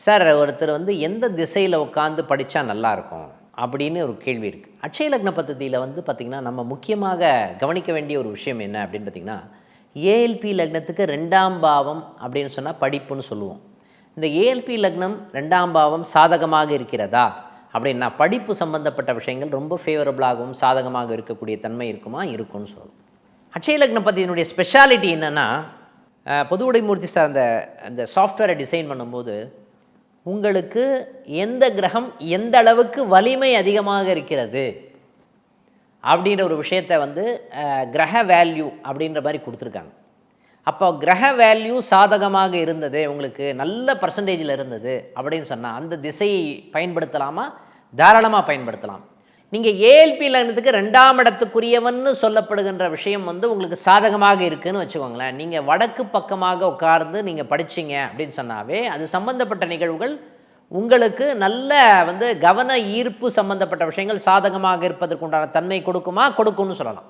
Sir ஒருத்தர் வந்து எந்த திசையில் உட்காந்து படித்தா நல்லாயிருக்கும் அப்படின்னு ஒரு கேள்வி இருக்குது. அட்சய லக்ன பദ്ധதியில் வந்து பார்த்திங்கன்னா நம்ம முக்கியமாக கவனிக்க வேண்டிய ஒரு விஷயம் என்ன அப்படின்னு பார்த்திங்கன்னா, ஏஎல்பி லக்னத்துக்கு 2ஆம் பாவம் அப்படின்னு சொன்னால் படிப்புன்னு சொல்லுவோம். இந்த ஏஎல்பி லக்னம் 2ஆம் பாவம் சாதகமாக இருக்கிறதா அப்படின்னா, படிப்பு சம்பந்தப்பட்ட விஷயங்கள் ரொம்ப ஃபேவரபுளாகவும் சாதகமாக இருக்கக்கூடிய தன்மை இருக்குமா, இருக்கும்னு சொல்லணும். அட்சய லக்ன பற்றியினுடைய ஸ்பெஷாலிட்டி என்னென்னா, பொது உடைமூர்த்தி சார் அந்த சாஃப்ட்வேரை டிசைன் பண்ணும்போது உங்களுக்கு எந்த கிரகம் எந்த அளவுக்கு வலிமை அதிகமாக இருக்கிறது அப்படின்ற ஒரு விஷயத்தை வந்து கிரக வேல்யூ அப்படின்ற மாதிரி கொடுத்துருக்காங்க. அப்போ கிரக வேல்யூ சாதகமாக இருந்தது, உங்களுக்கு நல்ல பர்சன்டேஜில் இருந்தது அப்படின்னு சொன்னால் அந்த திசையை பயன்படுத்தலாமா? தாராளமாக பயன்படுத்தலாம். நீங்கள் ஏஎல்பி லக்னத்துக்கு 2ஆம் இடத்துக்குரியவன்னு சொல்லப்படுகின்ற விஷயம் வந்து உங்களுக்கு சாதகமாக இருக்குதுன்னு வச்சுக்கோங்களேன். நீங்கள் வடக்கு பக்கமாக உட்கார்ந்து நீங்கள் படிச்சிங்க அப்படின்னு சொன்னாவே அது சம்பந்தப்பட்ட நிகழ்வுகள் உங்களுக்கு நல்ல வந்து கவன ஈர்ப்பு சம்பந்தப்பட்ட விஷயங்கள் சாதகமாக இருப்பதற்கு உண்டான தன்மை கொடுக்குமா? கொடுக்கும்னு சொல்லலாம்.